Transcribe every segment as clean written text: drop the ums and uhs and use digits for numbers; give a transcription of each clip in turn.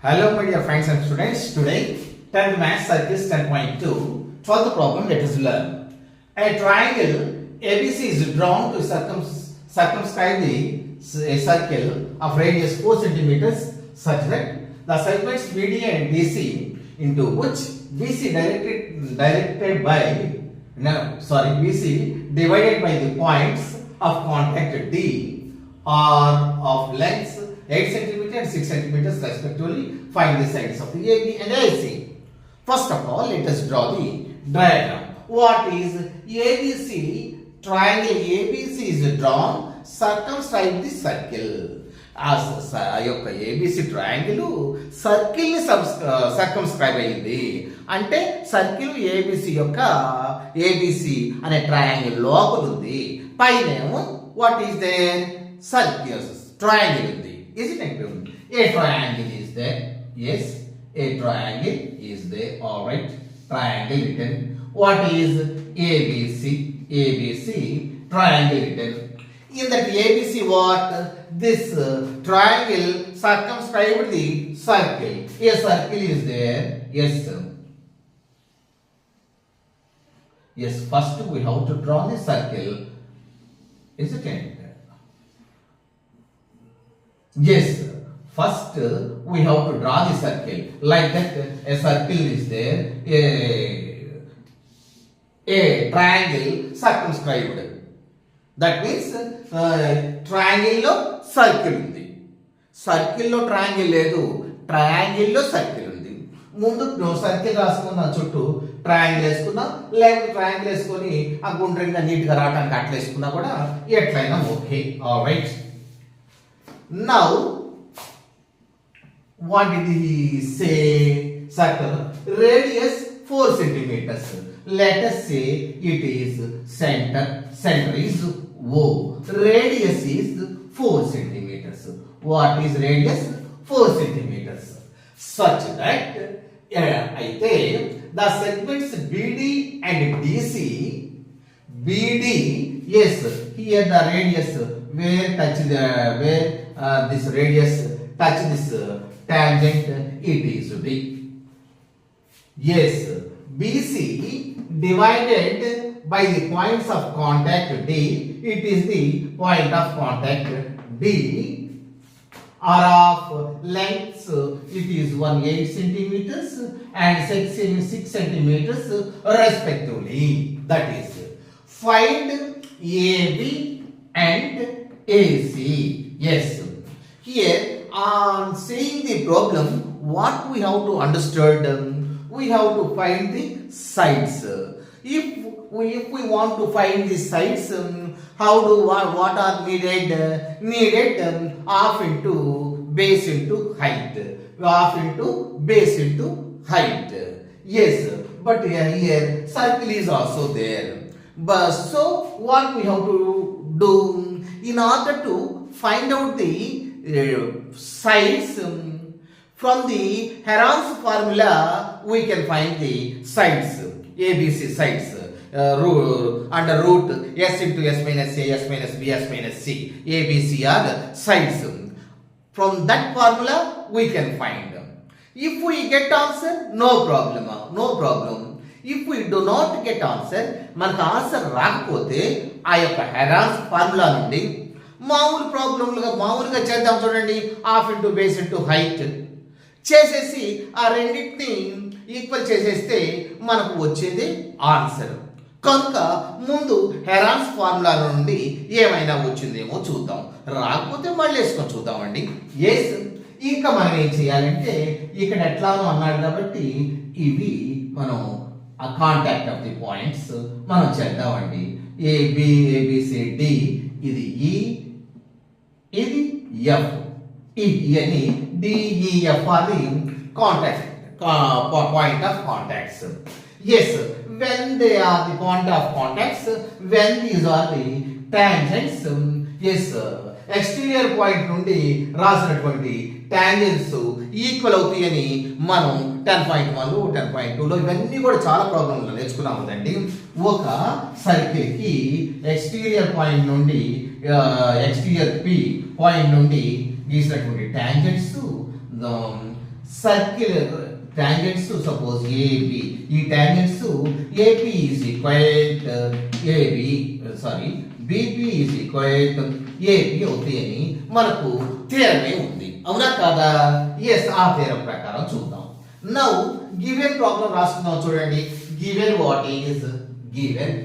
Hello my dear friends and students. Today 10th Math Circles 10.2 12th problem let us learn. A triangle ABC is drawn to circumscribe a circle of radius 4 centimeters such that the segments BD and DC into which BC divided by the points of contact D are of lengths 8 centimeters and 6 centimeters respectively. Find the sides of the AB and AC. First of all, let us draw the diagram. What is ABC? Triangle ABC is drawn circumscribe the circle. As యొక్క ABC triangle circle ని circumscribe అయింది అంటే circle ABC యొక్క ABC అనే triangle లోపల ఉంది. పైనేమో what is there circle triangle ఉంది. Is it correct? A triangle is there. Yes, a triangle is there. All right, triangle written. What is ABC? ABC triangle written. In that ABC, what this triangle circumscribed the circle. A circle is there. Yes, sir. Yes. First, we have to draw the circle. Is it correct? Yes, first we have to draw the circle. Like that, a circle is there, a triangle circumscribed. That means triangle lo circle undi. Circle lo triangle ledu, triangle lo circle undi. ముందు circle రాసుకుందాం, చుట్టూ triangle వేసుకుందాం, లేకపోతే triangle వేసుకొని ఆ గుండ్రంగా నీట్గా రావడానికి అట్లా వేసుకున్నా కూడా ఎట్లయినా okay. Alright. Now, what did he say? Circle radius 4 centimeters. Let us say it is center. Center is O. Radius is 4 centimeters. What is radius? 4 centimeters. Such that అయితే the segments BD and DC. BD, yes, here the radius where touch the where this radius touch this tangent, it is D. Yes, BC divided by the points of contact D, it is the point of contact D, are of lengths, it is 8 centimeters and 6 centimeters respectively. That is, find AB and AC. Yes, here on seeing the problem, what we have to understand, we have to find the sides. If we want to find the sides, how do what are needed? Needed half into base into height, half into base into height. Yes, but here circle is also there. But so what we have to do in order to find out the sides from the Heron's formula, we can find the sides, ABC sides, under root S into S minus A, S minus B, S minus C. ABC are the sides. From that formula, we can find them. If we get answer, no problem, no problem. If we do not get answer, మనకు answer రాకపోతే ఆ యొక్క Heron's formula నుండి మామూలుగా చేద్దాం. చూడండి, half into base into height చేసేసి ఆ రెండింటిని ఈక్వల్ చేసేస్తే మనకు వచ్చేది ఆన్సర్. కనుక ముందు హెరాన్స్ ఫార్ములా నుండి ఏమైనా వచ్చిందేమో చూద్దాం, రాకపోతే మళ్ళీ వేసుకొని చూద్దామండి. ఎస్, ఇంకా మనం ఏం చేయాలంటే ఇక్కడ ఎట్లానో అన్నాడు కాబట్టి ఇవి మనం ఆ కాంటాక్ట్ ఆఫ్ ది పాయింట్స్ మనం చేద్దామండి. ఏబిసిడి, ఇది ఈ, ఇది ఎఫ్, అని డిఈఎఫ్ అది contact point of contacts. Yes, when they are the point of contacts, when these are the tangents, yes, exterior point నుండి రాసినటువంటి టాంజెంట్స్ ఈక్వల్ అవుతాయని మనం 10.1 10.2లో ఇవన్నీ కూడా చాలా ప్రాబ్లంలో నేర్చుకున్నాం కదండి. ఒక సర్కిల్కి ఎక్స్టీరియర్ పాయింట్ నుండి ఎక్స్టీరియర్ పి పాయింట్ నుండి గీసినటువంటి tangents circle tangents to suppose AB. ఈ tangents AP is equal to AB, sorry, BP is equal to AP అవుతాయని మనకు థియరమే ఉంది. అవునా కాదా? ఎస్, ఆ థియరం ప్రకారం చూద్దాం. నౌ గివెన్ ప్రాబ్లం రాసుకుందాం. చూడండి, given what is given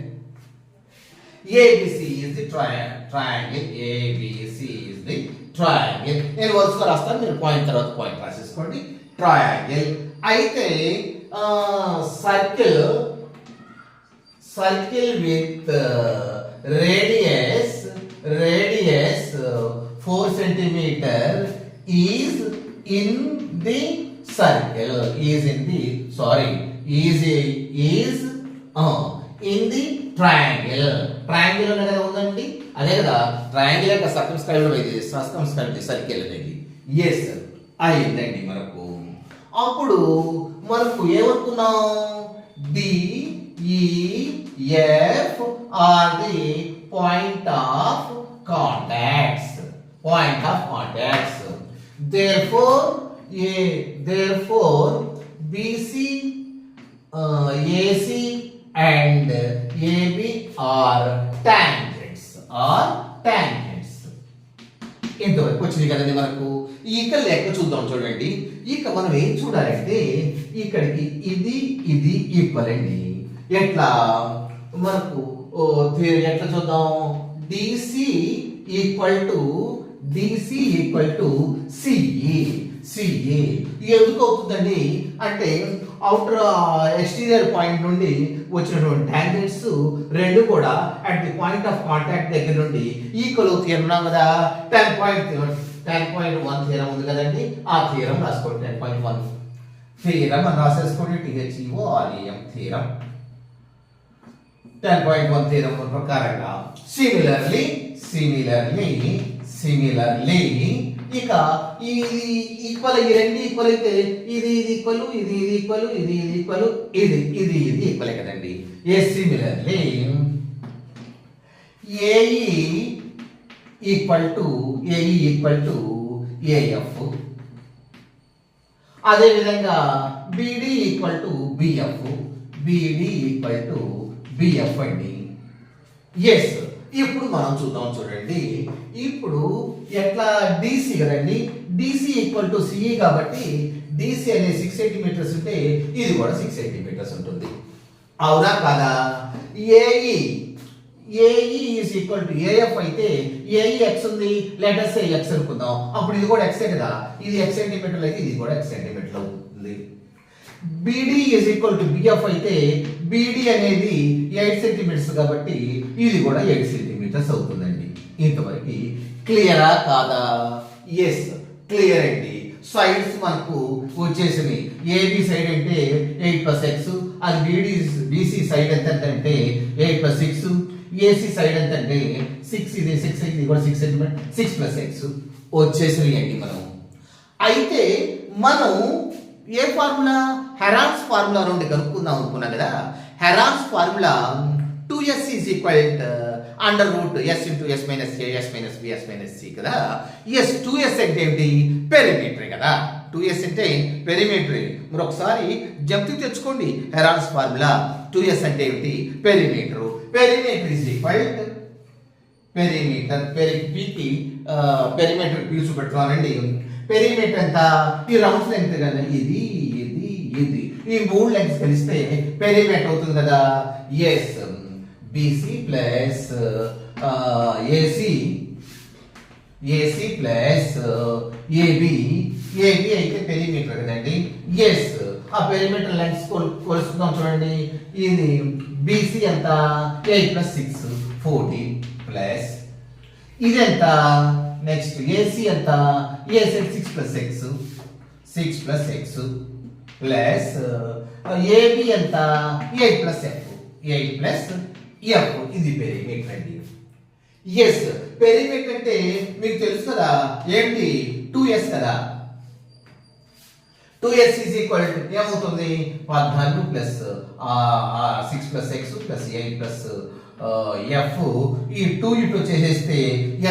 ABC is the triangle. ABC is the triangle. నేను వరుసగా రాస్తాను, మీరు పాయింట్ తర్వాత పాయింట్ రాసేసుకోండి. ట్రయాంగిల్ అయితే circle with radius 4 centimetre is in the circle, is in the triangle. Triangle అనే కదా ఉందండి, అదే కదా ట్రయాంగిల్ యొక్క సర్కమ్స్క్రైబ్డ్ సర్కిల్ అనేది. ఎస్ అయిందండి. అప్పుడు మనకు ఏమనుకున్నాం, DEF are the point of contacts. Therefore BC, AC and AB are tangents. ఇంతవరకు వచ్చింది కదండి మనకు. ఇక లెక్క చూద్దాం. చూడండి, ఇక మనం ఏం చూడాలంటే ఇక్కడికి ఇది ఈక్వల్ అండి. ఎట్లా మనకు ఎట్లా చూద్దాం, DC ఈక్వల్ టు CE. ఎందుకు అవుతుందండి అంటే అవుటర్ ఎక్స్టీరియర్ పాయింట్ నుండి వచ్చినటువంటి టాంజెంట్స్ రెండు కూడా at the point of contact దగ్గర నుండి ఈక్వల్ అవుతాయి అన్నాం కదా. 10.1 థియరం ఉంది కదండి, ఆ థియరం రాసుకోండి. 10.1 థియరం అని రాసేసుకోండి. THEOREM థియరం 10.1 థియరం ప్రకారంగా సిమిలర్లీ ఇక ఈ ఈక్వల్, ఈ రెండు ఈక్వల్ అయితే ఇది ఈక్వల్, ఇది ఈక్వల్ కదండి. Similarly AE equal to AF, అదే విధంగా BD ఈక్వల్ టు BF అండి. ఎస్, ఇప్పుడు మనం చూద్దాం. చూడండి, ఇప్పుడు ఎట్లా DC కదండి, DC ఈక్వల్ టు CE కాబట్టి DC అనేది 6 సెంటీమీటర్స్ ఉంటే ఇది కూడా 6 సెంటీమీటర్స్ ఉంటుంది. అవునా కాదా? AE is equal to AF అయితే AE x ఉంది, లెట్ us say x అనుకుందాం. అప్పుడు ఇది కూడా x కదా, ఇది x సెంటీమీటర్లు అయితే ఇది కూడా x సెంటీమీటర్లు అవుతుంది. BD is equal to BF అయితే BD అనేది 8 సెంటీమీటర్స్ కాబట్టి ఇది కూడా 8 సెంటీమీటర్స్ అవుతుందండి. ఇంతవరకు క్లియరా కాదా? ఎస్, క్లియర్ అండి. సైడ్స్ మనకు వచ్చేసినాయి. AB సైడ్ అంటే 8 + x, అది BC సైడ్ ఎంత అంటే 8 + 6, AC సైడ్ ఎంత అంటే 6, ఇది 6, ఇది కూడా 6 సెంటీమీటర్, 6 + x వచ్చేసినాయి అండి. మనం అయితే మనం ఏ ఫార్ములా, హెరాన్స్ ఫార్ములా నుండి కనుక్కుందాం అనుకున్నాం కదా. Heron's formula 2s is equal to under root s into s minus a s minus b s minus c కదా. ఎస్, 2s అంటే ఏంటి? పెరిమీటర్ కదా. 2s అంటే పెరిమీటర్. మీరు ఒకసారి జప్తి తెచ్చుకోండి. హెరాన్స్ ఫార్ములా 2s అంటే ఏంటి? Perimeter is equal to perimeter పీల్చు పెట్టుకోవాలండి. పెరిమీటర్ ఎంత? ఈ రౌండ్స్ లెంగ్త్ కదా, ఇది ఈ మూడు లెంగ్త్స్ కలిస్తే పెరిమీటర్ అవుతుంది కదా. Yes, BC plus AC plus AB అయితే పెరిమీటర్ కదండి. ఎస్, ఆ పెరిమీటర్ లెంగ్త్స్ కొలుస్తున్నాం. చూడండి, ఇది BC ఎంత? 8 + 6 14 ప్లస్ ఇది ఎంత? నెక్స్ట్ AC ఎంత? AC 6 + x ప్లస్ AB ఎంత? 8 + f ఇది పెరిమీటర్ అండి. ఎస్, పెరిమీటర్ అంటే మీకు తెలుసు కదా ఏంటి? 2s కదా. 2s ఈజ్ ఈక్వల్ టు ఏమవుతుంది? 14 plus 6 + x plus 8 plus f. ఈ 2 ఇటు వచ్చేసేస్తే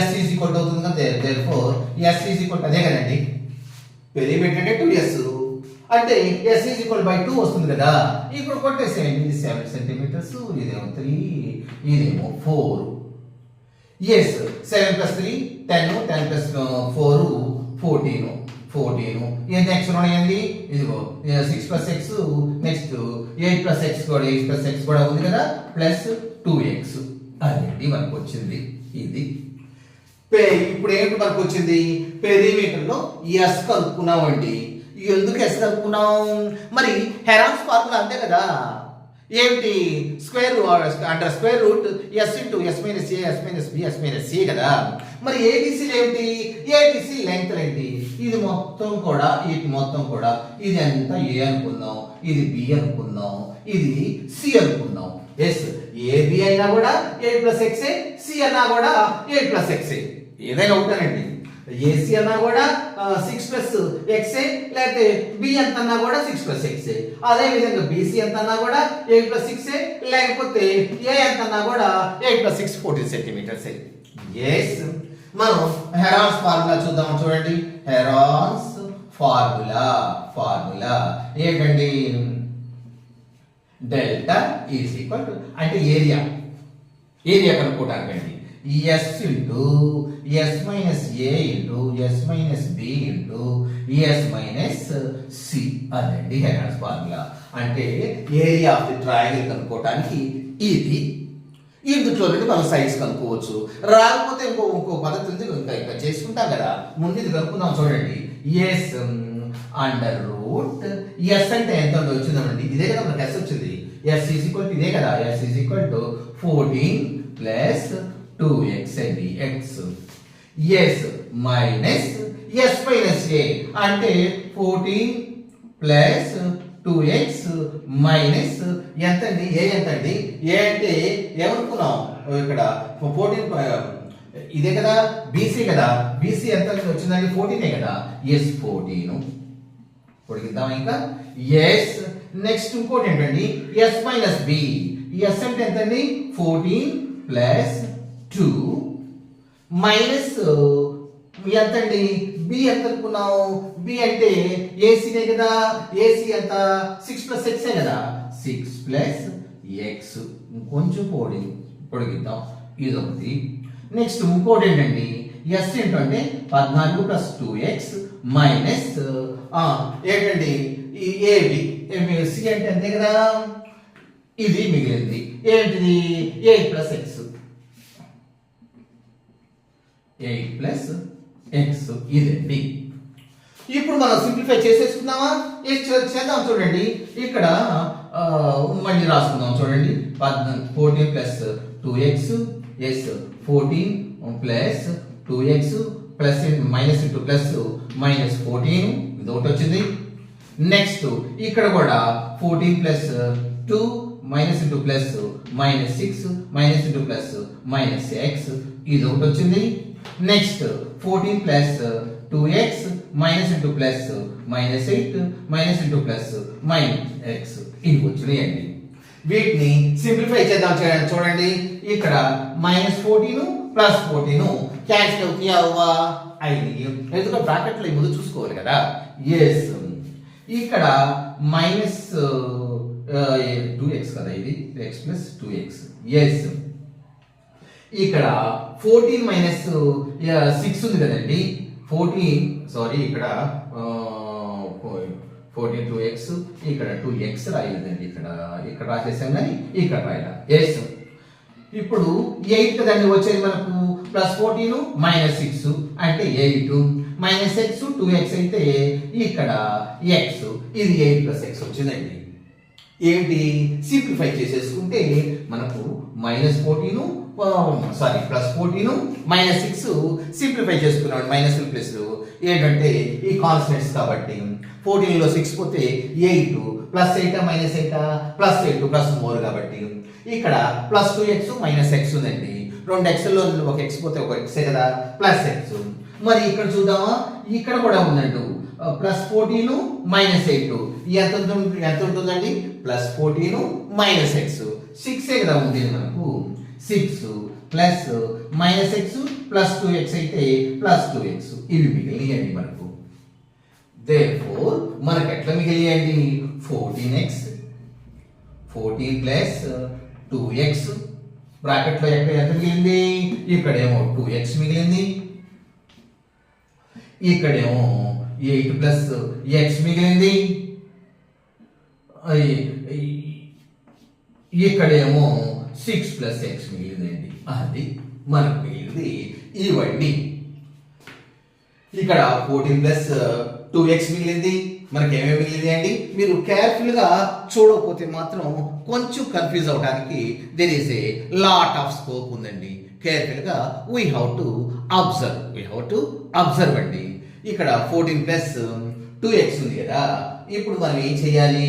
s ఈజ్ ఈక్వల్ అవుతుంది కదా. దేర్ఫోర్ s ఈజ్ ఈక్వల్ అదే కదండి. పెరిమీటర్ అంటే 2s, అంటే ఎస్ ఈజ్ ఈక్వల్ బై 2 వస్తుంది కదా. ఇప్పుడు కొట్టేసేయండి. ఇది 7 సెంటీమీటర్స్, ఇదేమో 3, ఇదేమో 4. ఎస్ 7 + 3 10, 10 + 4 14. ఏం నెక్స్ట్ ఉన్నాయండి? ఇదిగో 6 + x, నెక్స్ట్ 8 + x కూడా 8 + x కూడా ఉంది కదా, ప్లస్ 2x. అదేంటి మనకు వచ్చింది ఇది. ఇప్పుడు ఏంటి మనకు వచ్చింది? పెరిమీటర్ లో ఎస్ కలుపుకున్నామండి. ఎందుకు ఎస్ కలుపుకున్నాం? మరి హెరాన్స్ ఫార్ములా అంతే కదా. ఏమిటి? Square under square root S into S minus A S minus B S minus C కదా. మరి ఏబిసి ఏమిటి? ఏబిసి లెంగ్త్ ఏంటి? ఇది మొత్తం కూడా ఇది ఎంత ఏ అనుకుందాం, ఇది బి అనుకుందాం, ఇది సి అనుకుందాం. ఎస్ ఏబి అయినా కూడా 8 + x, సి అన్నా కూడా 8 + x. ఏదైనా ఒకటేనండి. ఏసీ అన్నా కూడా 6 + x, లేకపోతే బి ఎంత అన్నా కూడా 6 + x. అదే విధంగా బీసీ ఎంత అన్నా కూడా 8 + 6, లేకపోతే ఏ ఎంత అన్నా కూడా 8 + 6 14 సెంటీమీటర్స్. ఎస్ మనం హెరాన్స్ ఫార్ములా చూద్దాం. చూడండి, హెరాన్స్ ఫార్ములా ఏంటండి? డెల్టా ఈజ్ ఈక్వల్ టు అంటే ఏరియా కనుక్కోవటానికండి. S into S minus A into S minus B into S minus C అదండి హెరాన్స్ ఫార్ములా. అంటే ఏరియా ఆఫ్ ది ట్రయాంగిల్ కనుక్కోవటానికి ఇది. ఇందులో నుండి మనం సైజ్ కనుక్కోవచ్చు. రాకపోతే ఇంకో పద్ధతి ఉంది, ఇంకా చేసుకుంటాం కదా. ముందు ఇది కనుక్కుందాం. చూడండి, ఎస్ అండర్ రూట్ ఎస్ అంటే ఎంత వచ్చిందండి? ఇదే కదా మనకి ఎస్ వచ్చింది. ఎస్ ఈజ్ ఈక్వల్ టు ఇదే కదా. S is equal to 14 plus 2x అండి. X S minus S minus A అంటే 14 ప్లస్ 2x మైనస్ ఎంత అండి? ఏ ఎంత అండి? ఏ అంటే ఏమనుకున్నాం ఇక్కడ? 14 ఇదే కదా, బీసీ కదా. బీసీ ఎంత వచ్చిందండి? 14 కదా. ఎస్ 14 పొడిగిద్దాం ఇంకా. ఎస్ నెక్స్ట్ ఇంకోటి ఏంటండి? Yes minus B. ఎస్ అంటే ఎంత అండి? 14 ప్లస్ 2 మైనస్ ఎంత అండి? బి ఎంత అనుకున్నావు? బి అంటే ఏసీనే కదా. ఏసీ ఎంత? 6 + x కదా. 6 + x కొంచెం పొడిగిద్దాం. ఇది ఒకటి. నెక్స్ట్ ఇంకోటి ఏంటండి? ఎస్ ఏంటంటే 14 + 2x మైనస్ ఏంటండి? ఏబి. సి అంటే అంతే కదా. ఇది మిగిలింది ఏంటిది? 8 + x. 8 + x ఇదండి. ఇప్పుడు మనం సింప్లిఫై చేసేసుకుందామా? చేద్దాం. చూడండి, ఇక్కడ మళ్ళీ రాసుకుందాం. చూడండి, 14 + 2x is 14 plus 2x plus minus into plus minus 14 ఇది ఒకటి వచ్చింది. నెక్స్ట్ ఇక్కడ కూడా 14 plus 2 minus into plus minus 6 minus into plus minus x ఇది ఒకటి వచ్చింది. Next 14 plus 2x minus into plus minus 8 minus into plus minus x ఇవి వచ్చినాయండి. వీటిని సింప్లిఫై చేద్దాం. చూడండి, ఇక్కడ -14 + 14 క్యాన్సిల్ అవుతాయా? అయింది. ఎందుకంటే బ్రాకెట్ లో ముందు చూసుకోవాలి కదా. ఎస్ ఇక్కడ -2x కదా, ఇది x + 2x. ఎస్ ఇక్కడ 14 - 6 ఉంది కదండి. 14 సారీ ఇక్కడ 14 2x ఇక్కడ 2x రాయలేదండి. ఇక్కడ రాసేసాం కానీ ఇక్కడ రాయాల. ఎస్ ఇప్పుడు 8 కదండి వచ్చేది మనకు. +14 -6 అంటే 8 మైనస్ x 2x అయితే ఇక్కడ x ఇది 8 + x వచ్చిందండి. ఏంటి? సింప్లిఫై చేసేసుకుంటే మనకు -14 -6 సింప్లిఫై చేసుకున్నాడు. మైనస్ ప్లస్ ఏంటంటే ఈ కాన్స్టెంట్స్ కాబట్టి 14 లో 6 పోతే 8 +8 -8 +8 +4 కాబట్టి ఇక్కడ +2x -x ఉందండి. 2 x లో ఒక x పోతే ఒక x కదా, +x. మరి ఇక్కడ చూద్దామా, ఇక్కడ కూడా ఉందండి. +14 -8 ఎంత ఉంటుందండి? +14 - x 6 కదా ఉంది మనకు. 6 ప్లస్ -x + 2x అయితే +2x ఇవి మిగిలినాయండి మనకు. దేర్ఫోర్ మనకు ఎట్లా మిగిలినాయి? మిగిలియండి 14x 14 ప్లస్ 2x బ్రాకెట్లో ఎక్కడ ఎంత మిగిలింది ఇక్కడేమో 2x మిగిలింది ఇక్కడేమో 8 ప్లస్ x మిగిలింది ఇక్కడేమో 6 ప్లస్ x మిగిలిందండి అది మనకు మిగిలింది ఇవ్వండి ఇక్కడ 14 ప్లస్ 2x మిగిలింది మనకి ఏమేమి మిగిలింది అండి మీరు కేర్ఫుల్ గా చూడకపోతే మాత్రం కొంచెం కన్ఫ్యూజ్ అవడానికి there is a lot of scope ఉందండి కేర్ఫుల్ గా వీ హ్యావ్ టు అబ్జర్వ్ అండి ఇక్కడ 14 ప్లస్ 2x ఉంది కదా ఇప్పుడు మనం ఏం చేయాలి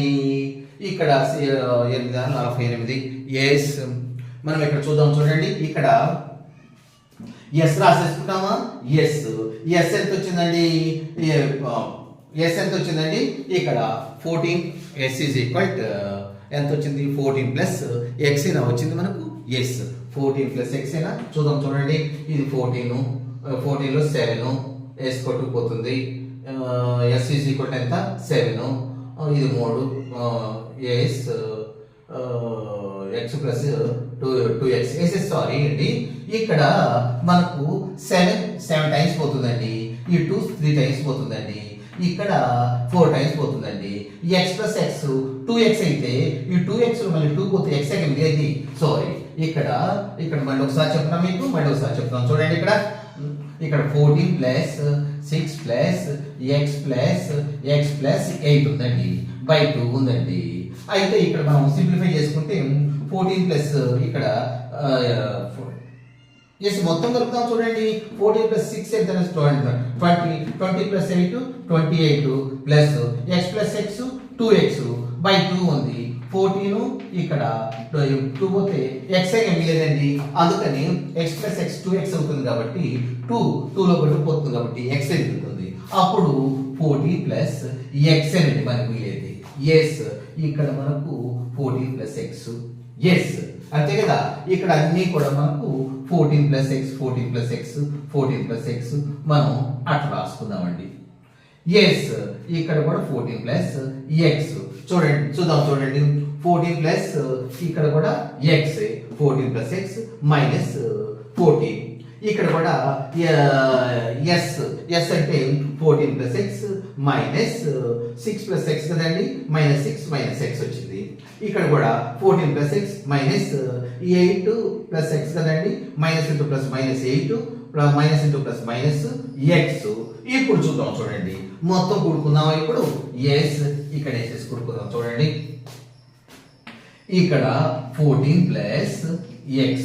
ఇక్కడ 8 ఎస్ మనం ఇక్కడ చూద్దాం చూడండి ఇక్కడ ఎస్ రాసేసుకుంటామా ఎస్ ఎంత వచ్చిందండి ఇక్కడ 14 ఎస్ ఈజ్ ఈక్వల్ ఎంత వచ్చింది 14 ప్లస్ ఎక్స్ అయినా వచ్చింది మనకు ఎస్ 14 ప్లస్ ఎక్స్ అయినా చూద్దాం చూడండి ఇది 14 లో 7 ఎస్ కొట్టుకుపోతుంది ఎస్ ఈజ్ ఈక్వల్ ఎంత 7 ఇది 3 yes X plus 2x sorry అండి ఇక్కడ మనకు 7 టైమ్స్ పోతుందండి ఈ 2 3 టైమ్స్ పోతుందండి ఇక్కడ 4 టైమ్స్ పోతుందండి x ప్లస్ x 2x అయితే ఈ 2x మళ్ళీ 2 పోతే x మిగిలింది సారీ ఇక్కడ మళ్ళీ ఒకసారి చెప్తాను చూడండి ఇక్కడ 14 ప్లస్ 6 ప్లస్ x ప్లస్ 8 ఉందండి బై 2 ఉందండి అయితే ఇక్కడ మనం సింప్లిఫై చేసుకుంటే 14 ప్లస్ ఇక్కడ ఎస్ మొత్తం కలుపుతాం చూడండి 14 ప్లస్ 6 ఎంత 20 plus 8 28 plus x plus x 2x by 2 ఉంది 14 ఇక్కడ 2 పోతే x మిగిలేదండి అందుకని x ప్లస్ x 2x అవుతుంది కాబట్టి 2 లో పోతుంది కాబట్టి x మిగులుతుంది అప్పుడు 14 ప్లస్ x అనేది మనకు మిగిలేది ఎస్ ఇక్కడ మనకు 14 ప్లస్ x ఎస్ అంతే కదా ఇక్కడ అన్ని కూడా మనకు 14 plus x 14 plus x 14 plus x మనం అట్లా రాసుకుందామండి ఎస్ ఇక్కడ కూడా 14 ప్లస్ x చూద్దాం చూడండి 14 ప్లస్ ఇక్కడ కూడా x 14 ప్లస్ x మైనస్ 14 ఇక్కడ కూడా ఎస్ అంటే 14 plus x minus 6 plus x కదండి మైనస్ 6 మైనస్ x వచ్చింది ఇక్కడ కూడా 14 plus x minus 8 plus x కదండి minus into plus minus 8 minus into plus minus x ఇప్పుడు చూద్దాం చూడండి మొత్తం కూడుకుందాం ఇప్పుడు ఎస్ ఇక్కడ వేసేసి కూడుకుందాం చూడండి ఇక్కడ 14 ప్లస్ x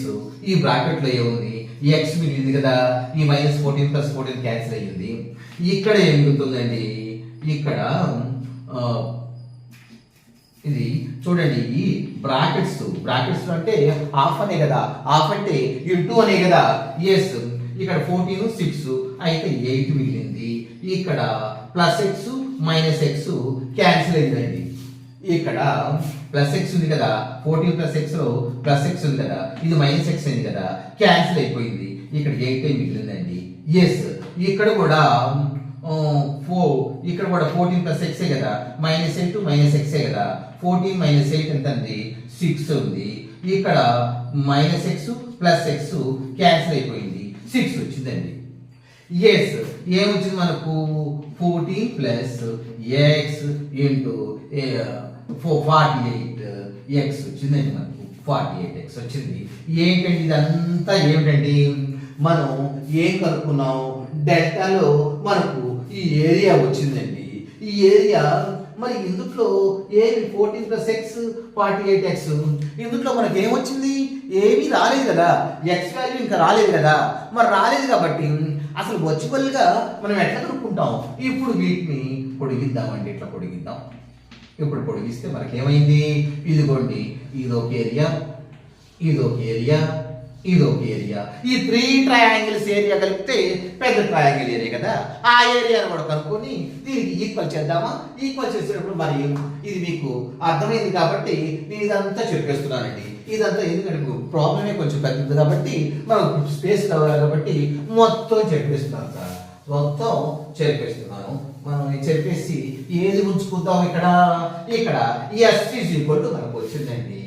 ఈ బ్రాకెట్ లో ఏముంది x మిగిలింది కదా ఈ మైనస్ 14 ప్లస్ 14 క్యాన్సిల్ అయ్యింది ఇక్కడ ఏం మిగులుతుందండి ఇక్కడ ఇది చూడండి ఈ బ్రాకెట్స్ అంటే హాఫ్ అనే కదా హాఫ్ అంటే ఇంటూ అనే కదా ఎస్ ఇక్కడ 14 6 అయితే 8 మిగిలింది ఇక్కడ plus x minus x cancel అయిందండి ఇక్కడ ప్లస్ x ఉంది కదా 14 ప్లస్ x లో ప్లస్ x ఉంది కదా ఇది మైనస్ x అయింది కదా క్యాన్సిల్ అయిపోయింది ఇక్కడ 8 మిగిలిందండి ఎస్ ఇక్కడ కూడా 14 ప్లస్ x కదా మైనస్ 8 మైనస్ x కదా 14 మైనస్ 8 ఎంత అండి 6 ఉంది ఇక్కడ minus x plus x cancel అయిపోయింది 6 వచ్చిందండి ఎస్ ఏమొచ్చింది మనకు 14 ప్లస్ x ఇంటూ 48 x వచ్చిందండి మనకు 48x వచ్చింది ఏంటండి ఇదంతా ఏమిటండి మనం ఏం కనుక్కున్నాం డెల్టాలో మనకు ఈ ఏరియా వచ్చిందండి ఈ ఏరియా మరి ఇందులో ఏమి 14 ప్లస్ ఎక్స్ 48x ఇందులో మనకి ఏమొచ్చింది ఏమీ రాలేదు కదా ఎక్స్ వాల్యూ ఇంకా రాలేదు కదా మరి రాలేదు కాబట్టి అసలు వర్చువల్గా మనం ఎట్లా కనుక్కుంటాం ఇప్పుడు వీటిని పొడిగిద్దామండి ఇట్లా పొడిగిద్దాం ఇప్పుడు పొడిగిస్తే మనకి ఏమైంది ఇదిగోండి ఇదొక ఏరియా ఇదొక ఏరియా ఇదొక ఏరియా ఈ 3 ట్రయాంగిల్స్ ఏరియా కలిపితే పెద్ద ట్రయాంగిల్ ఏరియా కదా ఆ ఏరియాను కూడా కనుక్కొని దీనికి ఈక్వల్ చేద్దామా ఈక్వల్ చేసేటప్పుడు మరి ఇది మీకు అర్థమైంది కాబట్టి నేను ఇదంతా చెప్పేస్తున్నానండి ఇదంతా ఎందుకంటే ప్రాబ్లమే కొంచెం పెద్దది కాబట్టి మనకు స్పేస్ కావాలి కాబట్టి మొత్తం చెప్పేస్తున్నాను సార్ మొత్తం చెప్పేస్తున్నాను మనం చెప్పేసి ఏది ఉంచుకుందాం ఇక్కడ ఎస్ ఈజ్ ఈక్వల్ టు మనకు వచ్చిందండి.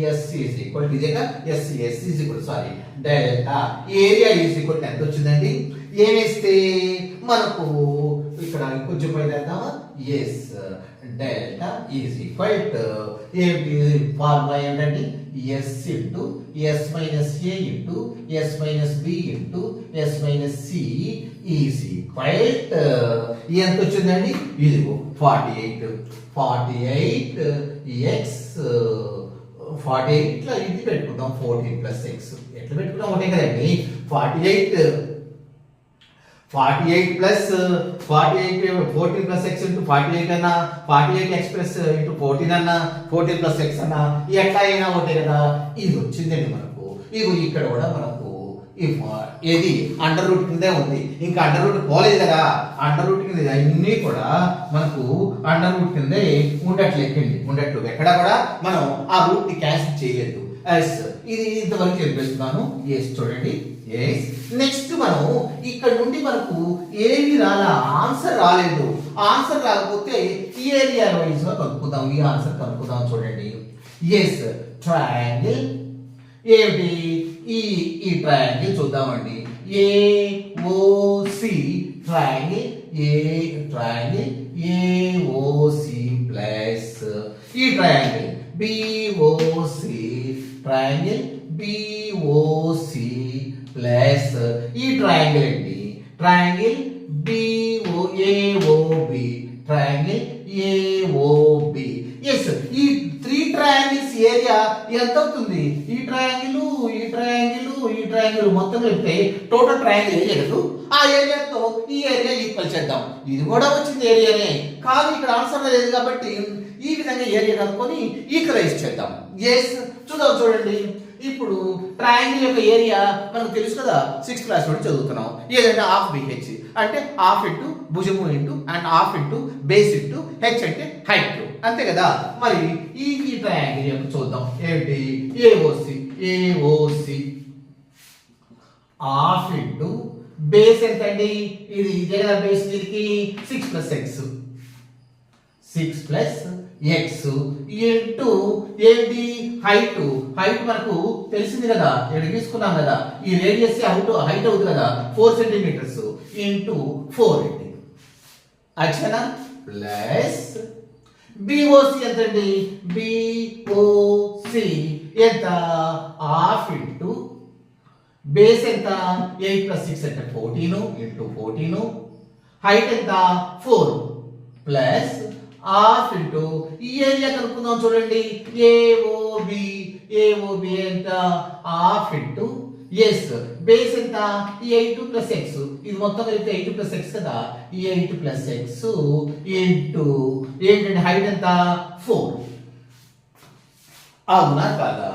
ఎస్ ఈజ్ ఈక్వల్ ఇదేగా S is equal sorry delta area is equal ఎంత వచ్చిందండి. ఏమేస్తే మనకు ఇక్కడ కొంచెం పైన వేద్దామా. S delta is equal to ఏంటి ఫార్ములా ఏంటండి. S into S minus A into S minus B into S minus C is equal ఎంత వచ్చిందండి. ఇది 48 ఎక్స్ 48 ఇది పెట్టుకుందాం 14 ప్లస్ ఎక్స్ ఎట్లా పెట్టుకుందాం ఒకటే కదండి. 48 ప్లస్ 14 ప్లస్ ఎక్స్ ఇంటూ 48 అన్నా 48 ఎక్స్ ప్లస్ ఇంటూ 14 అన్నా 14 ప్లస్ ఎక్స్ అన్నా ఎట్లా అయినా ఒకటే కదా. ఇది వచ్చిందండి మనకు. ఇది ఇక్కడ కూడా మనకు ఏది అండర్ రూట్ కిందే ఉంది. ఇంకా అండర్ రూట్ పోలేదు కదా. అండర్ రూట్ కింద అన్ని కూడా మనకు అండర్ రూట్ కిందే ఉండట్లు ఎక్కడ కూడా మనం ఆ రూట్ ని క్యాన్సిల్ చేయలేదు. ఇది ఇంతవరకు చెప్పేస్తున్నాను. ఎస్ చూడండి. ఎస్ నెక్స్ట్ మనం ఇక్కడ నుండి మనకు ఏమి ఆన్సర్ రాలేదు. ఆన్సర్ రాకపోతే ఈ ఏరియా వైజ్ గా కనుక్కుందాం. ఈ ఆన్సర్ కనుక్కుందాం చూడండి. ఎస్ ట్రయాంగిల్ ఏమిటి ఈ ట్రయాంగిల్ చూద్దామండి. ఏఓసి ట్రయాంగిల్ ఏఓసి ప్లస్ ఈ triangle BOC triangle BOC plus ఈ ట్రయాంగిల్ అండి. Triangle AOB triangle AOB. Yes ఈ 3 ట్రయాంగిల్స్ ఏరియా ఎంత అవుతుంది. ఈ ట్రయాంగిల్ మొత్తం కలిపితే టోటల్ ట్రయాంగిల్ ఏరియా కదా. ఆ ఏరియాతో ఈ ఏరియా ఈక్వల్ చేద్దాం. ఇది కూడా వచ్చింది ఏరియానే కానీ ఇక్కడ ఆన్సర్ లేదు కాబట్టి ఈ విధంగా ఏరియా కనుక్కొని ఈక్వలైజ్ చేద్దాం. ఎస్ చూడండి. ఇప్పుడు ట్రయాంగిల్ యొక్క ఏరియా మనకు తెలుసు కదా. 6th క్లాస్ నుండి చదువుతున్నాం. ఏదంటే హాఫ్ బిహెచ్ అంటే హాఫ్ ఇంటూ భుజము into and half into base into H అంటే హైట్ అంతే కదా. మరి ఈ ట్రయాంగిల్ యొక్క చూద్దాం ఏంటి. ఏఓసి హాఫ్ ఇంటూ బేస్ ఎంత అండి. ఇది ఇదే కదా బేస్. దీనికి 6 ప్లస్ ఎక్స్ ఇంటూ ఏంటి హైట్ మనకు తెలిసింది కదా. ఇక్కడ తీసుకున్నాం కదా. ఈ రేడియస్ హైట్ అవుతుంది కదా 4 సెంటీమీటర్స్ ఇంటూ 4 అండి. అచ్చనా ప్లస్ బిఓసి ఎంత అండి. బిఓసి ఎంత హాఫ్ ఇంటూ బేస్ ఎంత 8 ప్లస్ 6 అంటే 14 ఇంటూ 14 హైట్ ఎంత 4 ప్లస్ హాఫ్ ఇంటూ ఈ ఏరియా కనుక్కుందాం చూడండి. ఏఓబి ఎంత హాఫ్ ఇంటూ ఎస్ బేస్ ఎంత ఈ 8 ప్లస్ ఎక్స్ ఇది మొత్తం కలిపితే 8 ప్లస్ ఎక్స్ కదా. ఈ 8 ప్లస్ ఎక్స్ ఇంటూ ఏంటంటే హైట్ ఎంత 4 అవునా కాదా.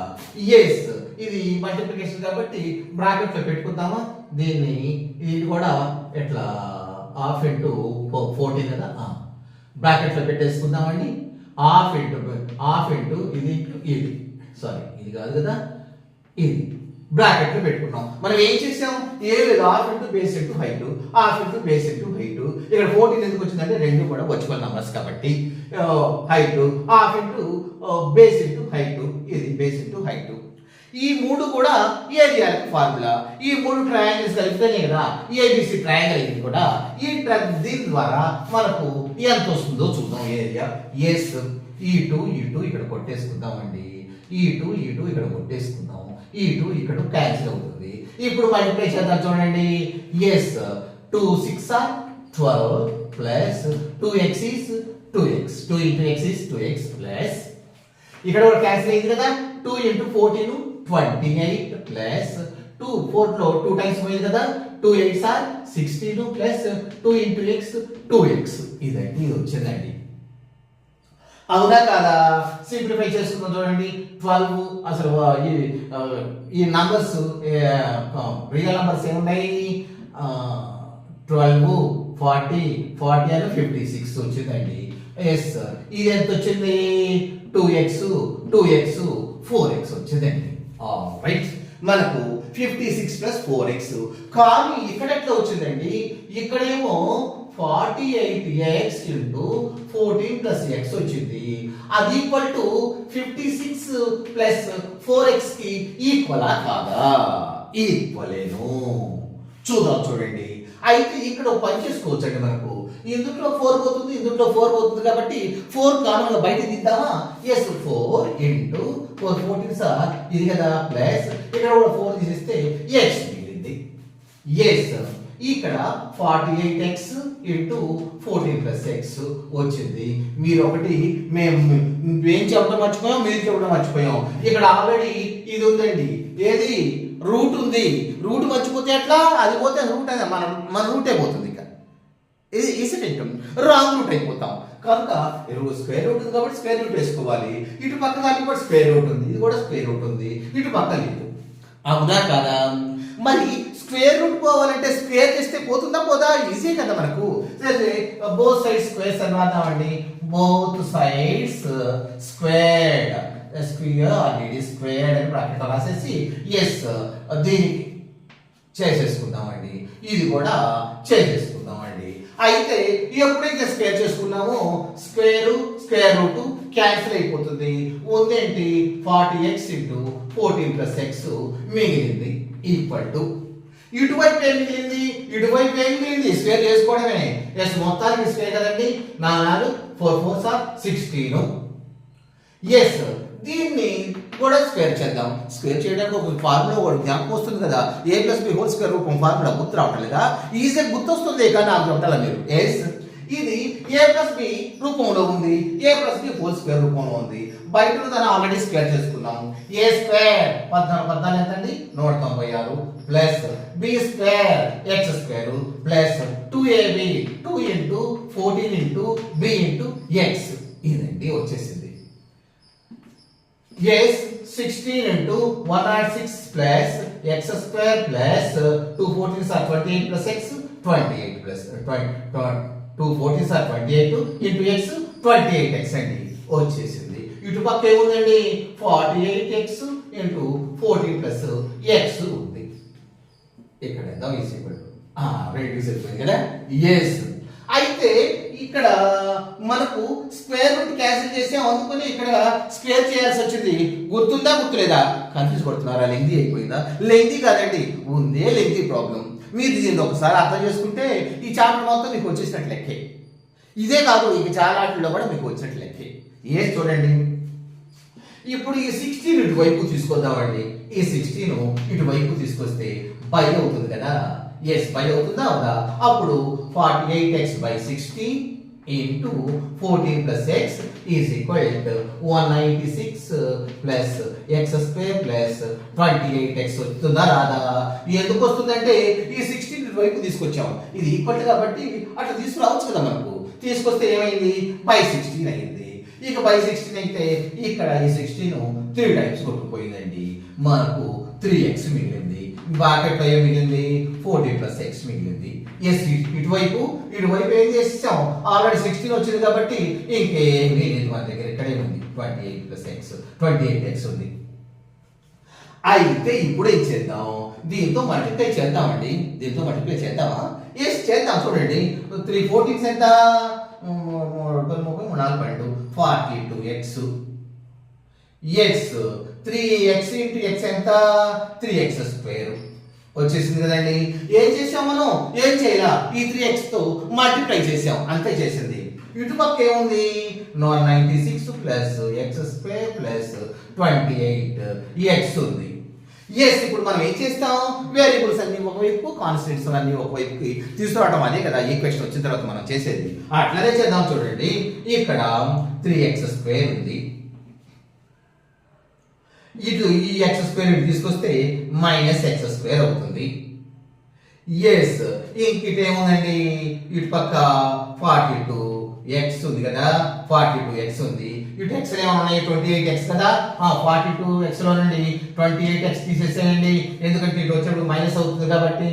ఎస్ ఇది మల్టిప్లికేషన్ కాబట్టి బ్రాకెట్ లో పెట్టుకుందామా. దీన్ని ఇది కూడా ఎట్లా హాఫ్ ఇంటూ 14 కదా. బ్రాకెట్ లో పెట్టేసుకుందామండి. హాఫ్ ఇంటూ ఇది సారీ ఇది కాదు కదా. ఇది బ్రాకెట్ లో పెట్టుకున్నాం. మనం ఏం చేసాం ఏ లేదు half into base into height ఇక్కడ 14 ఎందుకు వచ్చిందంటే రెండు కూడా వర్చువల్ నంబర్స్ కాబట్టి height half into base into height ఇది బేస్ ఇంటూ హైట్. ఈ మూడు కూడా ఏరియాలకు ఫార్ములా. ఈ 3 ట్రయాంగిల్స్ కలిపితేనే కదా ఏబిసి ట్రయాంగిల్ అయింది కూడా. దీని ద్వారా మనకు ఎంత వస్తుందో చూద్దాం ఏరియా. ఎస్ ఈ2 ఇక్కడ కొట్టేసుకుందామండి. ఈ2 ఇక్కడ కొట్టేసుకుందాం. ఈ2 ఇక్కడ క్యాన్సిల్ అవుతుంది. ఇప్పుడు మల్టిప్లై చేద్దాం చూడండి. Yes 2 6 are 12 plus 2x is 2x 2 into x is 2x plus ఇక్కడ కూడా క్యాన్సిల్ అయింది కదా. 2 into 14 28 ప్లస్ 2 4 లో 2 టైమ్స్ పోయింది కదా. 2 8s are 16 plus 2 into x 2x ఇది వచ్చిందండి. అవునా కాదా. సింప్లిఫై చేసుకుందాం చూడండి. 12 అసలు ఈ నంబర్స్ రియల్ నంబర్స్ ఏమున్నాయి 12 40 అని 56 వచ్చిందండి. ఎస్ ఇది ఎంత వచ్చింది 2x 4x వచ్చిందండి. రైట్ మనకు 56 ప్లస్ 4x కానీ ఇక్కడ ఎట్లా వచ్చిందండి. ఇక్కడేమో 48x ఇంటూ 14 ప్లస్ ఎక్స్ వచ్చింది. అది ఈక్వల్ టు 56 ప్లస్ 4x కి ఈక్వలా కాదా? ఈక్వలేను. చూద్దాం చూడండి. అయితే ఇక్కడ పని చేసుకోవచ్చు అండి. మనకు ఇందులో 4 పోతుంది, ఇందులో 4 పోతుంది కాబట్టి 4 కామన్ గా బయట తీద్దామా? ఎస్ 4 ఇంటూ 4 14 సార్ ఇది కదా ప్లస్ ఇక్కడ కూడా 4 తీసేస్తే ఎక్స్ మిగిలింది. ఎస్ ఇక్కడ 48x ఇంటూ 14 ప్లస్ ఎక్స్ వచ్చింది. మీరు ఒకటి మేము ఏం చెప్పడం మర్చిపోయాం, మీరు చెప్పడం మర్చిపోయాం. ఇక్కడ ఆల్రెడీ ఇది ఉందండి. ఏది? రూట్ ఉంది. రూట్ మర్చిపోతే ఎట్లా? అది పోతే రూట్ అనే మన రూటే పోతుంది. ఇక ఇది ఈసెంట్ రాంగ్ రూట్ అయిపోతాం. కనుక స్క్వేర్ రూట్ ఉంది కాబట్టి స్క్వేర్ రూట్ వేసుకోవాలి. ఇటు పక్క దానికి కూడా స్క్వేర్ రూట్ ఉంది, ఇది కూడా స్క్వేర్ రూట్ ఉంది, ఇటు పక్క లేదు. అవునా కదా? మరి స్క్వేర్ రూట్ పోవాలంటే స్క్వేర్ చేస్తే పోతుందా పోదా? ఈజీ కదా మనకు. బోత్ సైడ్స్ స్క్వేర్స్ అని రాద్దామండి. Both sides squared, square already squared అని బ్రాకెట్ రాసేసి ఎస్ దీనికి చేసేసుకుందామండి. ఇది కూడా చేసేసుకుందామండి. అయితే ఎప్పుడైతే స్క్వేర్ చేసుకున్నామో స్క్వేర్ రూట్ క్యాన్సిల్ అయిపోతుంది. ఉందేంటి? 40x ఇంటూ 14 ప్లస్ ఎక్స్ మిగిలింది ఈక్వల్ టు ఇటువైపు ఏం మిగిలింది? ఇటువైపు ఏం మిగిలింది? స్క్వేర్ చేసుకోవడమే. ఎస్ మొత్తానికి స్క్వేర్ కదండి. 4 4 4 16. ఎస్ దీన్ని కూడా స్క్వేర్ చేద్దాం. స్క్వేర్ చేయడానికి ఒక ఫార్ములా కూడా జ్ఞాపకం వస్తుంది కదా. a plus b whole square రూపం ఫార్ములా గుర్తు రావట్లేదా? ఈజీగా గుర్తొస్తుంది కానీ నాకు చెప్పాలా మీరు. ఎస్ ఇది a ప్లస్ b రూపంలో ఉంది, a plus b whole square రూపంలో ఉంది. బయట దాన్ని ఆల్రెడీ స్క్వేర్ చేసుకున్నాం. a స్క్వేర్ 14 ఎంతండి? 196 plus b square x square plus 2ab 2 into 14 into b into x ఇదండి వచ్చేసింది. Yes, 16 into 106 plus x square plus 2 14s are 28 plus x 28 plus 2 14s are 28 into x 28x అండి వచ్చేసింది. ఇటు పక్క ఏముందండి? 48x into 14 plus x ఉంది. ఇక్కడ ఎంత ఈక్వల్ రెడ్యూస్ అయిపోయింది కదా. ఎస్ అయితే ఇక్కడ మనకు స్క్వేర్ రూట్ క్యాన్సిల్ చేసాం, అందుకని ఇక్కడ స్క్వేర్ చేయాల్సి వచ్చింది. గుర్తుందా గుర్తులేదా? కన్ఫ్యూజ్ పడుతున్నారా? లెంగ్తీ అయిపోయిందా? లెంగ్తీ కాదండి, ఉందే లెంగ్తీ ప్రాబ్లం. మీరు దీన్ని ఒకసారి అర్థం చేసుకుంటే ఈ చాప్టర్ మొత్తం మీకు వచ్చేసినట్టు లెక్కే. ఇదే కాదు ఇక చాలా వాటిల్లో కూడా మీకు వచ్చినట్టు లెక్కే. ఏ చూడండి, ఇప్పుడు ఈ 16 ఇటువైపు తీసుకొద్దామండి. ఈ 16 ఇటువైపు తీసుకొస్తే బై అవుతుంది కదా. ఎస్ బై అవుతుందా అవుదా? అప్పుడు 48x by 16 into 14 plus x is equal to 196 plus x square plus 28x వస్తుందా రాదా? ఎందుకు వస్తుందంటే ఈ 16 వైపు తీసుకొచ్చాం. ఇది ఈక్వల్ కాబట్టి అట్లా తీసుకురావచ్చు కదా. మనకు తీసుకొస్తే ఏమైంది? by 16 అయింది. ఇక by 16 అయితే ఇక్కడ ఈ 16 3 టైమ్స్ కొట్టుకుపోయిందండి. మనకు 3x మిగిలింది. బ్రాకెట్లో ఏం మిగిలింది? 14 ప్లస్ ఎక్స్ మిగిలింది. ఎస్ ఇటువైపు ఏం చేసాం? ఆల్రెడీ 16 వచ్చింది కాబట్టి ఇంకేం మిగిలింది మన దగ్గర. ఇక్కడే ఉంది 28 ప్లస్ ఎక్స్ 28x ఉంది. అయితే ఇప్పుడు ఏం చేద్దాం? దీంతో మల్టిప్లై చేద్దామండి. దీంతో మల్టిప్లై చేద్దామా? ఎస్ చేద్దాం. చూడండి 3 14 ఎంత? 42x. Yes 3x into x ఎంత? 3x స్క్వేర్ వచ్చేసింది కదండి. ఏం చేసాం మనం? ఏం చేయాల? ఈ 3x తో మల్టిప్లై చేసాం, అంతే చేసింది. ఇటు పక్క ఏముంది? 96 plus x square plus 28x ఉంది. ఎస్ ఇప్పుడు మనం ఏం చేస్తాం? వేరియబుల్స్ అన్ని ఒకవైపు, కాన్స్టెంట్స్ అన్ని ఒకవైపుకి తీసుకురావడం. అదే కదా ఈక్వేషన్ వచ్చిన తర్వాత మనం చేసేది. అట్లనే చేద్దాం. చూడండి ఇక్కడ 3x స్క్వేర్ ఉంది. ఇటు ఈ x స్క్వేర్ ఇటు తీసుకొస్తే మైనస్ x స్క్వేర్ అవుతుంది. ఎస్ ఇంకిట ఏముందండి? ఇటు పక్క 42x ఉంది కదా. 42x ఉంది. ఇటు x ఏమైనా ఉన్నాయి? 28x కదా. 42x లో నుండి 28x తీసేసేయండి. ఎందుకంటే ఇటు వచ్చేప్పుడు మైనస్ అవుతుంది కాబట్టి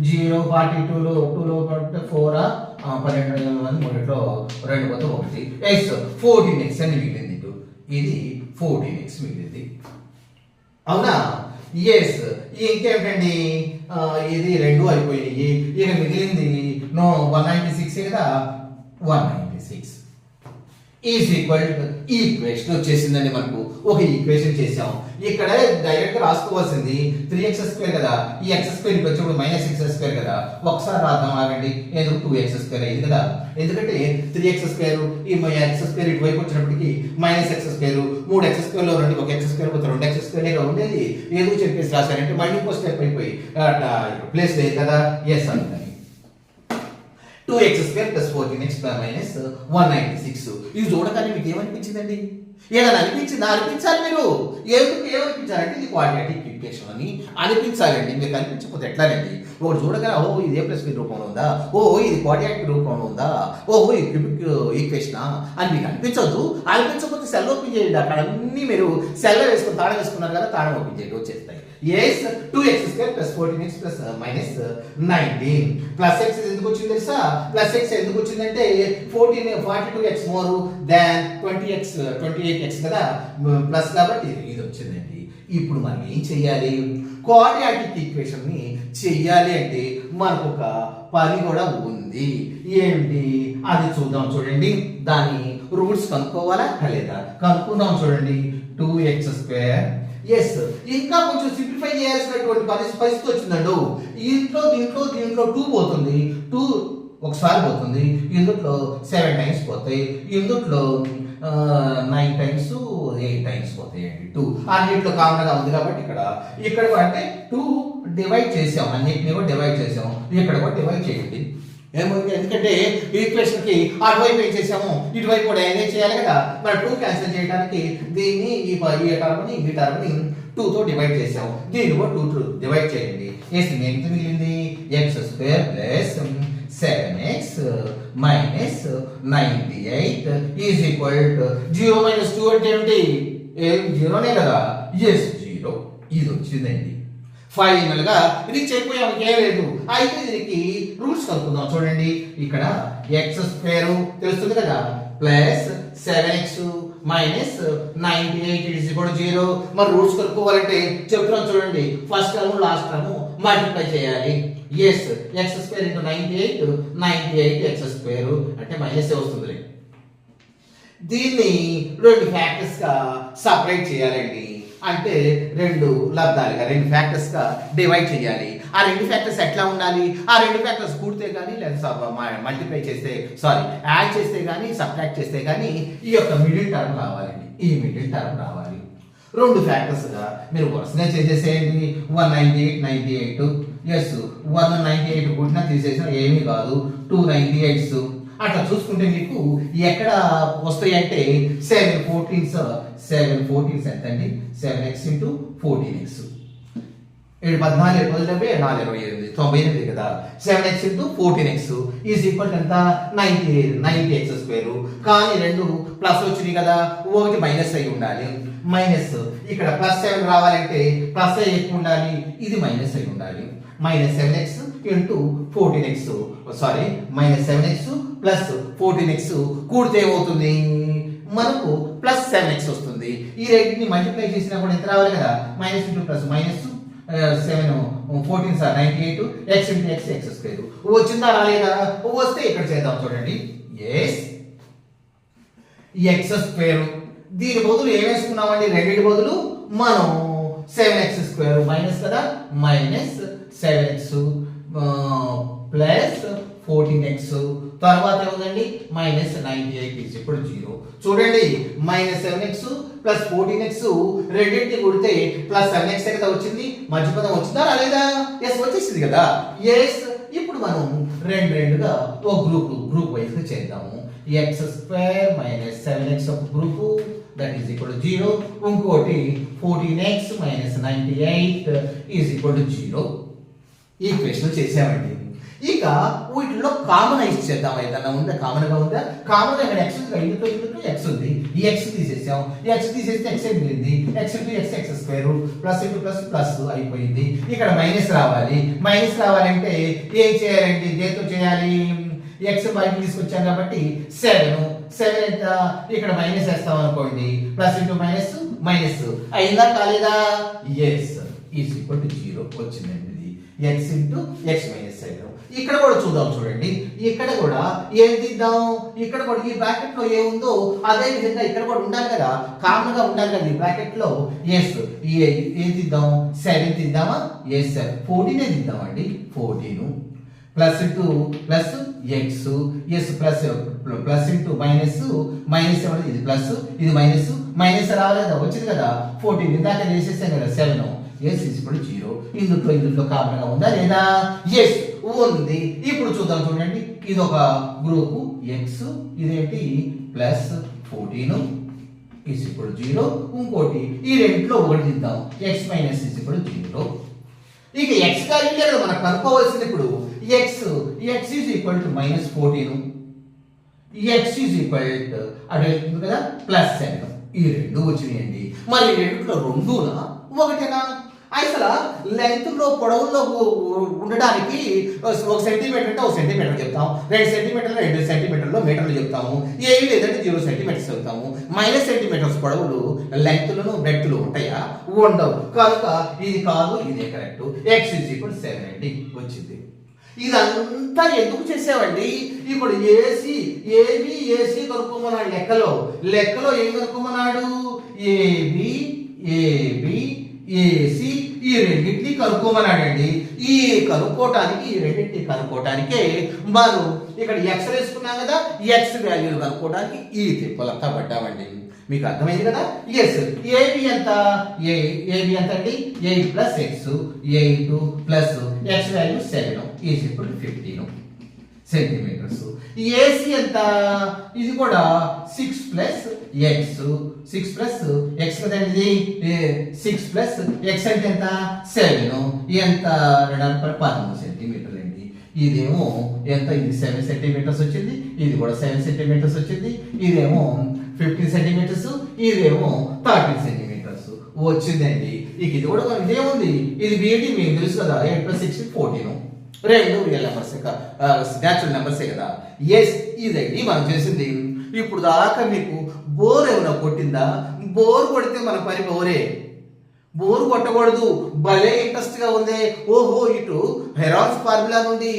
0 42లో 2లో 4 12 3లో 2 పోతే 1 x 14x అని మిగిలింది. ఇటు ఇది 14x మిగిలింది. అవునా? ఎస్ ఇంకేమిటండి? ఇది 2 అయిపోయినాయి. ఇక మిగిలింది నో 196 కదా 196 ఈజ్ ఈక్వల్ టు ఈక్వేషన్ వచ్చేసిందండి. మనకు ఒక ఈక్వేషన్ చేసాం. ఇక్కడ డైరెక్ట్ గా రాసుకోవాల్సింది 3x² కదా, ఈ x² ఇక్కడ వచ్చినప్పుడు -x² కదా. ఒకసారి రాద్దాం ఆగండి, ఎందుకు 2x² అయింది కదా, ఎందుకంటే 3x² ఈ x² ఇటువైపు వచ్చినప్పటికి -x², 3x² లో రెండు ఒక x² పోతే 2x² గా ఉండేది. ఎందుకు చెప్పేసి రాశారంటే మళ్ళీ ఇంకో స్టెప్ అయిపోయి ప్లేస్ లేదు కదా, ఎస్ అంటారు. 2x² + 14x - 196 ఇది చూడగానే మీకు ఏమనిపించిందండి? ఏదైనా అనిపించాలి మీరు. ఏమనిపించాలంటే ఇది క్వాడ్రాటిక్ ఈక్వేషన్ అని అనిపించాలండి. మీకు అనిపించకపోతే ఎట్లానండి? ఒకటి చూడగానే ఓహో ఇది a+b రూపంలో ఉందా, ఓహో ఇది క్వాడ్రాటిక్ రూపంలో ఉందా, ఓహో ఇది క్యూబిక్ ఈక్వేషనా అని మీకు అనిపించవద్దు. అనిపించకపోతే సెల్ ఓపెన్ చేయండి. అక్కడ అన్ని మీరు సెల్ వేసుకుని తాళం వేసుకున్నారు కదా, తాళం ఓపెన్ చేయండి, వచ్చేస్తాయి. Yes, 2x² + 14x - 19 plus x ఎందుకు వచ్చింది తెలుసా? ప్లస్ x ఎందుకు వచ్చిందంటే 42x మోర్ దాన్ 28x కదా, ప్లస్ కాబట్టి ఇది వచ్చిందండి. ఇప్పుడు మనం ఏం చెయ్యాలి? క్వాడ్రాటిక్ ఈక్వేషన్ ని చెయ్యాలి అంటే మనకు ఒక పని కూడా ఉంది. ఏంటి అది చూద్దాం. చూడండి, దాని రూట్స్ కనుక్కోవాలా లేదా? కనుక్కుందాం. చూడండి, 2x². ఎస్, ఇంకా కొంచెం సింప్లిఫై చేయాల్సినటువంటి పరిస్థితి వచ్చిందండు. దీంట్లో 2 పోతుంది, 2 ఒకసారి పోతుంది, ఇందులో 7 టైమ్స్ పోతాయి, ఇందులో 9 టైమ్స్ 8 టైమ్స్ పోతాయండి. 2 అన్నింటిలో కామన్ గా ఉంది కాబట్టి ఇక్కడ అంటే 2 డివైడ్ చేసాం, అన్నింటినీ కూడా డివైడ్ చేసాం. ఇక్కడ కూడా డివైడ్ చేయండి. ఏమైంది? ఎందుకంటే ఈక్వేషన్ కి అటువైపు ఏం చేసాము, ఇటువైపు కూడా ఏం చేయాలి కదా. మరి 2 క్యాన్సిల్ చేయడానికి దీన్ని ఈ టర్మ్ని 2 తో డివైడ్ చేసాము. దీన్ని కూడా 2 డివైడ్ చేయండి. ఎంత మిగిలింది? x² + 7x - 98 is equal to 0 - 2 అంటే ఏమిటి? ఏం జీరోనే కదా. ఎస్, 0. ఇది వచ్చిందండి. ఫైనల్ గా ఇది చెప్పిపోయాము, ఏం లేదు. అయితే దీనికి రూట్స్ కలుపుకుందాం. చూడండి, ఇక్కడ x² తెలుస్తుంది కదా, ప్లస్ 7x - 98 0. మరి రూట్స్ కలుపుకోవాలంటే చెప్తున్నాం. చూడండి, first term last term multiply చేయాలి. ఎస్, x² × 98 x² అంటే మైనస్ వస్తుంది. దీన్ని 2 ఫ్యాక్టర్స్ గా సపరేట్ చేయాలండి. అంటే 2 లబ్ధాలుగా 2 ఫ్యాక్టర్స్ గా డివైడ్ చేయాలి. ఆ 2 ఫ్యాక్టర్స్ ఎట్లా ఉండాలి? ఆ 2 ఫ్యాక్టర్స్ కూడితే కానీ లేదా మల్టిప్లై చేస్తే యాడ్ చేస్తే కానీ సబ్ట్రాక్ట్ చేస్తే కానీ ఈ యొక్క మిడిల్ టర్మ్ రావాలండి. ఈ మిడిల్ టర్మ్ రావాలి. 2 ఫ్యాక్టర్స్ గా మీరు వరుసగా చేసేసేయండి. 198 ఎస్, 198 కూడినా తీసేసినా ఏమీ కాదు, 298s. అట్లా చూసుకుంటే మీకు ఎక్కడ వస్తాయి అంటే 7 14s ఎంత అండి? 7x × 14x 14 4 98 కదా. 7x × 14x ఈజ్ ఈక్వల్ ఎంత? 90x². కానీ 2 ప్లస్ వచ్చినాయి కదా, ఒకటి మైనస్ అయి ఉండాలి. మైనస్ ఇక్కడ +7 రావాలంటే ప్లస్ అయి ఎక్కువ ఉండాలి, ఇది మైనస్ అయి ఉండాలి. -7x × 14x -7x + 14x కూడితే ఏమవుతుంది? మనకు +7x వస్తుంది. ఈ రెండింటిని మల్టిప్లై చేసినా కూడా ఎంత రావాలి కదా, -2 + -7 14 సార్ 98 x × x x². వచ్చిందా రాలేదా? వస్తే ఇక్కడ చేద్దాం. చూడండి, ఎస్, x². దీని బదులు ఏం వేసుకున్నామండి? రెండింటి బదులు మనం 7x² మైనస్ కదా, -7x ప్లస్ 14x తర్వాత ఏముందండి? -98 0. చూడండి, -7x + 14x రెండింటిని కొడితే +7x కదా వచ్చింది. మధ్య పదం వచ్చిందా రాలేదా? ఎస్, వచ్చేసింది కదా. ఎస్, ఇప్పుడు మనం రెండుగా ఒక గ్రూప్ వైజ్ గా చేద్దాము. x² - 7x ఒక group, that is equal to 0. ఇంకోటి 14x - 98 is equal to 0. Equation చేసామండి. ఇక వీటిలో కామనైజ్ చేద్దాం. ఏదన్నా ఉందా? కామన్ గా ఉందా? కామన్ గా ఇక్కడ x ఉంది, ఇందులో x ఉంది. ఈ x తీసేసాం, x తీసేస్తే x మిగిలింది. x × x x² plus plus అయిపోయింది. ఇక్కడ మైనస్ రావాలి. మైనస్ రావాలంటే ఏం చేయాలండి? దేంతో చేయాలి? x బయటకు తీసుకొచ్చాం కాబట్టి 7 ఎంత? ఇక్కడ మైనస్ వేస్తాం అనుకోండి, ప్లస్ × మైనస్ అయిందా కాలేదా? ఎస్, ఈజ్ ఈక్వల్ టు 0 వచ్చిందండి. ఇది x × x - 7 ఇక్కడ కూడా చూద్దాం చూడండి. ఇక్కడ కూడా ఏం తీద్దాం, ఇక్కడ కూడా ఈ బ్రాకెట్ లో ఏముందో అదే విధంగా ఇక్కడ కూడా ఉండాలి కదా, కామన్ గా ఉండాలి కదా ఈ బ్రాకెట్ లో. ఎస్ ఏం తీద్దాం, 7 తీద్దామా, ఎస్ 14 తీద్దామండి. 14 plus into plus X, S plus plus into minus, minus ఇది ప్లస్ ఇది మైనస్, మైనస్ రావాలేదా, వచ్చింది కదా 14 ఇందాక చేసేసాం కదా 7, ఎస్ ఇప్పుడు 0. ఇందులో కామన్ గా ఉందా లేదా, ఎస్ ఉంది. ఇప్పుడు చూద్దాం చూడండి, ఇది ఒక గ్రూపు ఎక్స్, ఇదేంటి ప్లస్ 14 ఈజ్ ఇప్పుడు 0. ఇంకోటి ఈ రెంట్లో ఒకటి తీద్దాం, ఎక్స్ మైనస్ ఈజ్ ఇప్పుడు 0. ఇక ఎక్స్ వాల్యూ లేదు మనకు కనుక్కోవాల్సింది ఇప్పుడు X is equal to minus 14, X is equal to అటు వెళ్తుంది కదా ప్లస్ 7. ఈ రెండు వచ్చినాయండి. మరి ఈ రెండులో రెండునా ఒకటేనా? అసలు లెంత్ లో పొడవుల్లో ఉండడానికి 1 సెంటీమీటర్ అంటే 1 సెంటీమీటర్ చెప్తాం, 2 సెంటీమీటర్లు 2 సెంటీమీటర్లు మీటర్లు చెప్తాము, ఏమి లేదంటే 0 సెంటీమీటర్స్ చెప్తాము. మైనస్ సెంటీమీటర్స్ పొడవులు లెంత్లను బ్రెడ్త్లు ఉంటాయా, ఉండవు. కనుక ఇది కాదు, ఇదే కరెక్ట్. ఎక్స్ ఈజ్ ఈక్వల్ 7 అండి వచ్చింది. ఇదంతా ఎందుకు చేసావండి, ఇప్పుడు ఏబి ఏసీ కనుక్కోమన్నాడు. లెక్కలో ఏం కనుక్కోమన్నాడు, ఏబి ఏసి ఈ రెండింటిని కనుక్కోమన్నాడండి. ఈ రెండింటిని కనుక్కోవటానికే మనం ఇక్కడ ఎక్స్ వేసుకున్నాం కదా, ఎక్స్ వాల్యూలు కనుక్కోవడానికి ఈ తిప్పలంతా పడ్డామండి. మీకు అర్థమైంది కదా. ఎస్ ఏబి ఎంత, ఏబి ఎంత అండి, 8 plus X, 8 plus X value 7 is equal to 15 centimetres. AC ఎంత, ఇది కూడా 6 ప్లస్ ఎక్స్, 6 ప్లస్ ఎక్స్ కదండి, 6 ప్లస్ ఎక్స్ అంటే ఎంత 7, ఎంత 13 సెంటీమీటర్లు అండి. ఇదేమో ఎంత, ఇది 7 సెంటీమీటర్స్ వచ్చింది, ఇది కూడా 7 సెంటీమీటర్స్ వచ్చింది, ఇదేమో 15 సెంటీమీటర్స్, ఇదేమో 13 సెంటీమీటర్స్ వచ్చిందండి. ఇక ఇది కూడా ఇదేముంది, ఇది బీఈడి మీకు తెలుసు కదా, 8 ప్లస్ 6 14, రెండు రియల్ నెంబర్స్ న్యాచురల్ నెంబర్సే కదా. ఎస్ ఇదండి మనం చేసింది. ఇప్పుడు దాకా మీకు బోర్ ఏమైనా కొట్టిందా? బోర్ కొడితే మన పని బోర్ కొట్టకూడదు, భలే ఇంట్రెస్ట్ గా ఉంది. ఓహో ఇటు హెరాన్స్ ఫార్ములా నుండి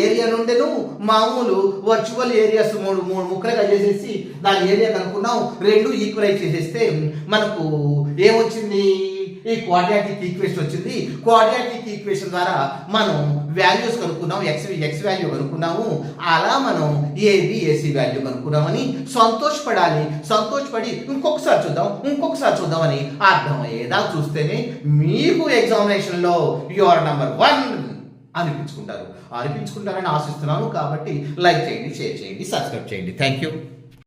ఏరియా నుండేను మామూలు వర్చువల్ ఏరియాస్ మూడు ముక్కలుగా చేసేసి దాని ఏరియా కనుక్కున్నాం, రెండు ఈక్వలైజ్ చేసేస్తే మనకు ఏమొచ్చింది, ఈ క్వాడ్రాటిక్ ఈక్వేషన్ వచ్చింది. క్వాడ్రాటిక్ ఈక్వేషన్ ద్వారా మనం వాల్యూస్ కనుక్కున్నాం, ఎక్స్ వాల్యూ కనుక్కున్నాము. అలా మనం ఏసీ వాల్యూ కనుక్కున్నామని సంతోషపడి ఇంకొకసారి చూద్దాం అని అర్థమయ్యేదా చూస్తేనే మీకు ఎగ్జామినేషన్ లో యువర్ నంబర్ 1 అనిపించుకుంటారని ఆశిస్తున్నాను. కాబట్టి లైక్ చేయండి, షేర్ చేయండి, సబ్స్క్రైబ్ చేయండి. Thank you.